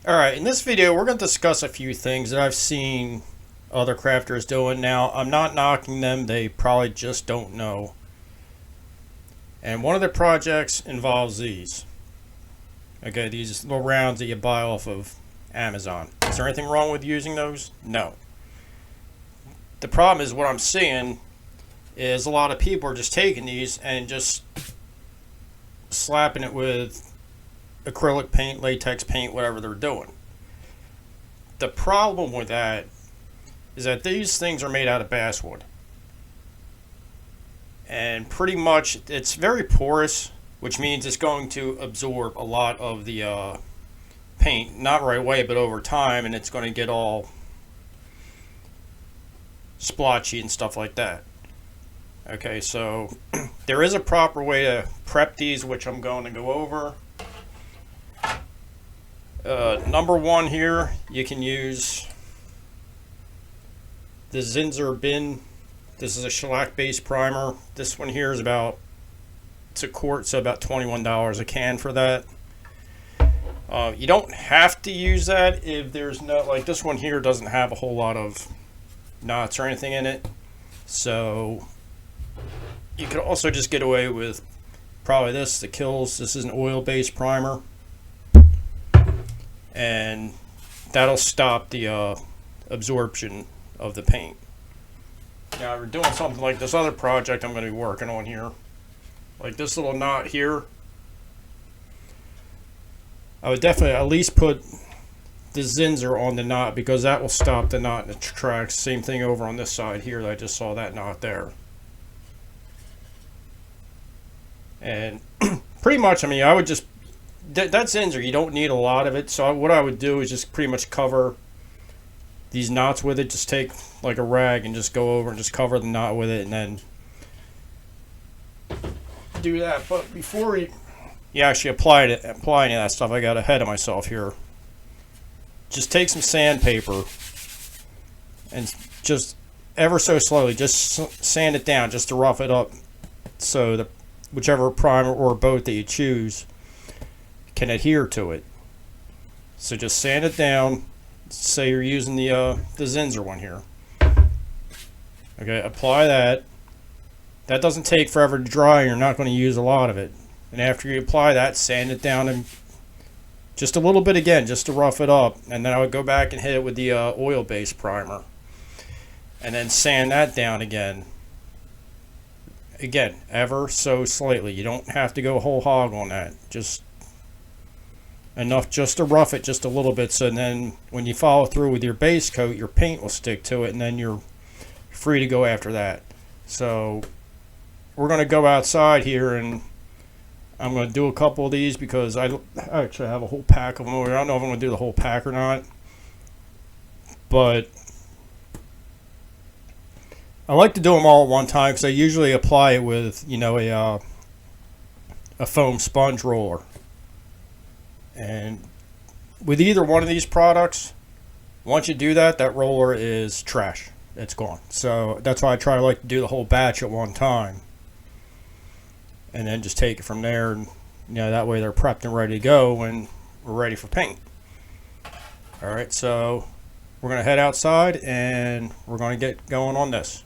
Alright, in this video we're going to discuss a few things that I've seen other crafters doing. Now, I'm not knocking them, they probably just don't know. And one of the projects involves these. Okay, these little rounds that you buy off of Amazon. Is there anything wrong with using those? No. The problem is what I'm seeing is a lot of people are just taking these and just slapping it with acrylic paint, latex paint, whatever they're doing. The problem with that is that these things are made out of basswood. And pretty much it's very porous, which means it's going to absorb a lot of the paint, not right away, but over time, and it's going to get all splotchy and stuff like that. Okay, so there is a proper way to prep these, which I'm going to go over. Number one here, you can use the Zinsser bin. This is a shellac based primer. This one here is it's a quart, so about $21 a can for that. You don't have to use that if there's no, like this one here doesn't have a whole lot of knots or anything in it. So you could also just get away with probably this, the Kills. This is an oil based primer. And that'll stop the absorption of the paint. Now, if we're doing something like this other project I'm going to be working on here, like this little knot here, I would definitely at least put the Zinsser on the knot, because that will stop the knot in the tracks. Same thing over on this side here, I just saw that knot there. And pretty much, I mean, I would just that's Zinsser, you don't need a lot of it, so what I would do is just pretty much cover these knots with it. Just take like a rag and just go over and just cover the knot with it, and then do that. But before you actually apply any of that stuff, I got ahead of myself here. Just take some sandpaper and just ever so slowly just sand it down, just to rough it up, so that whichever primer or boat that you choose can adhere to it. So just sand it down. Say you're using the Zinsser one here. Okay, apply that. That doesn't take forever to dry, and you're not going to use a lot of it. And after you apply that, sand it down and just a little bit again, just to rough it up. And then I would go back and hit it with the oil-based primer, and then sand that down again. Again, ever so slightly. You don't have to go whole hog on that. Just enough just to rough it just a little bit, so then when you follow through with your base coat, your paint will stick to it, and then you're free to go after that. So we're going to go outside here, and I'm going to do a couple of these because I actually have a whole pack of them over here. I don't know if I'm going to do the whole pack or not, but I like to do them all at one time, because I usually apply it with, you know, a foam sponge roller. And with either one of these products, once you do that, that roller is trash. It's gone. So that's why I like to do the whole batch at one time, and then just take it from there, and you know, that way they're prepped and ready to go when we're ready for paint. Alright, so we're going to head outside and we're going to get going on this.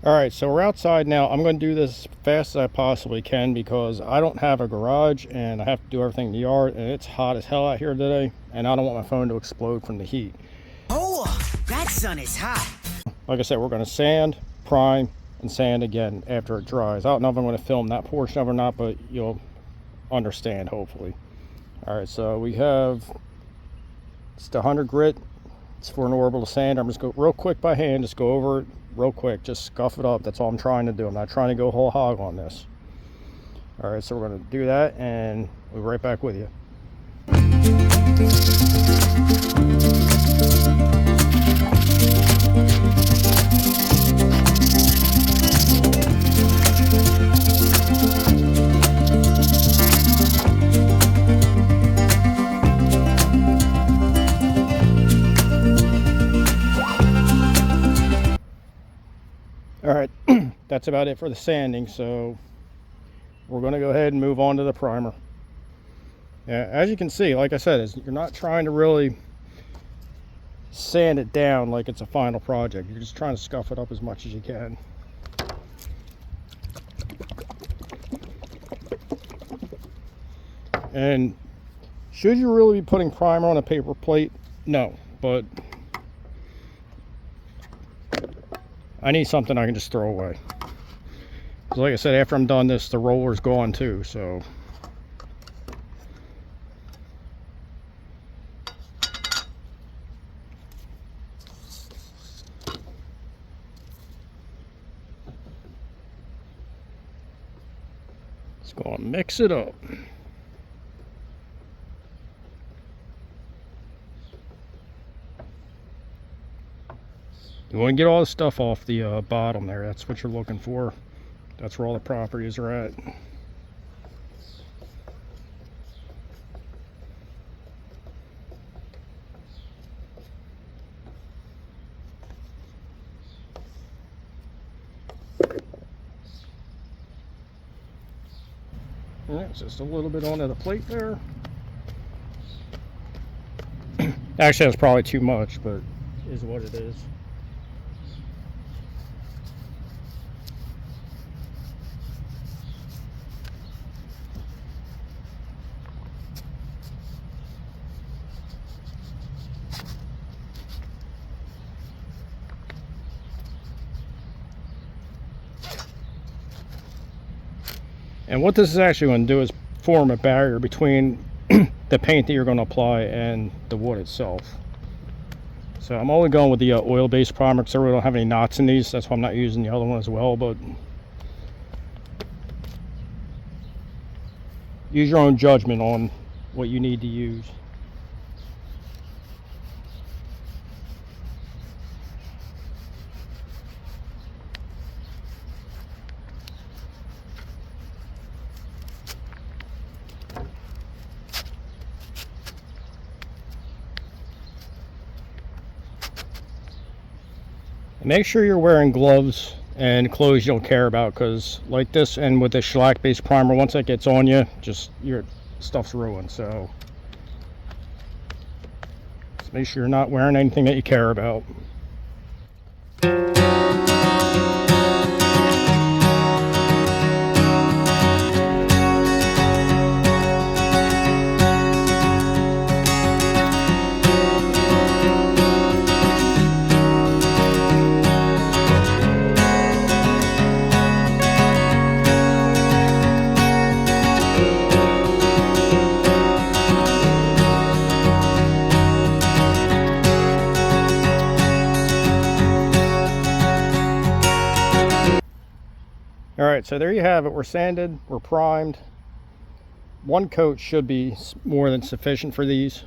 Alright, so we're outside now. I'm going to do this as fast as I possibly can, because I don't have a garage and I have to do everything in the yard, and it's hot as hell out here today, and I don't want my phone to explode from the heat. Oh, that sun is hot. Like I said, we're going to sand, prime, and sand again after it dries. I don't know if I'm going to film that portion of it or not, but you'll understand, hopefully. Alright, so we have it's the 100 grit. It's for an orbital sand. I'm just going real quick by hand, just go over it real quick, just scuff it up. That's all I'm trying to do. I'm not trying to go whole hog on this. Alright, so we're going to do that, and we'll be right back with you. Alright, that's about it for the sanding, so we're going to go ahead and move on to the primer. Yeah, as you can see, like I said, you're not trying to really sand it down like it's a final project. You're just trying to scuff it up as much as you can. And should you really be putting primer on a paper plate? No, but I need something I can just throw away. Because like I said, after I'm done this, the roller's gone too, so. Let's go and mix it up. You want to get all the stuff off the bottom there. That's what you're looking for. That's where all the properties are at. Alright, just a little bit onto the plate there. Actually, that's probably too much, but is what it is. And what this is actually going to do is form a barrier between the paint that you're going to apply and the wood itself. So I'm only going with the oil-based primer because I really don't have any knots in these. That's why I'm not using the other one as well. But use your own judgment on what you need to use. Make sure you're wearing gloves and clothes you don't care about, because like this and with the shellac based primer, once that gets on you, just your stuff's ruined. So just make sure you're not wearing anything that you care about. Alright, so there you have it. We're sanded, we're primed. One coat should be more than sufficient for these.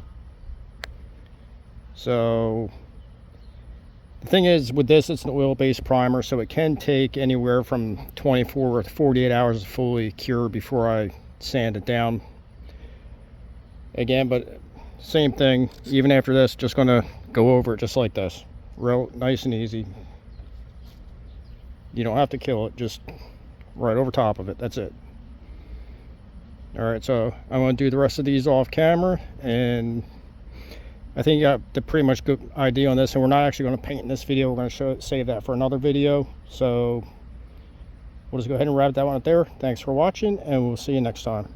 So the thing is, with this, it's an oil-based primer, so it can take anywhere from 24 to 48 hours to fully cure before I sand it down again. But same thing, even after this, just going to go over it just like this, real nice and easy. You don't have to kill it, just right over top of it. That's it. All right, so I'm going to do the rest of these off camera, and I think you got the pretty much good idea on this. And we're not actually going to paint in this video. We're going to save that for another video. So we'll just go ahead and wrap that one up there. Thanks for watching, and we'll see you next time.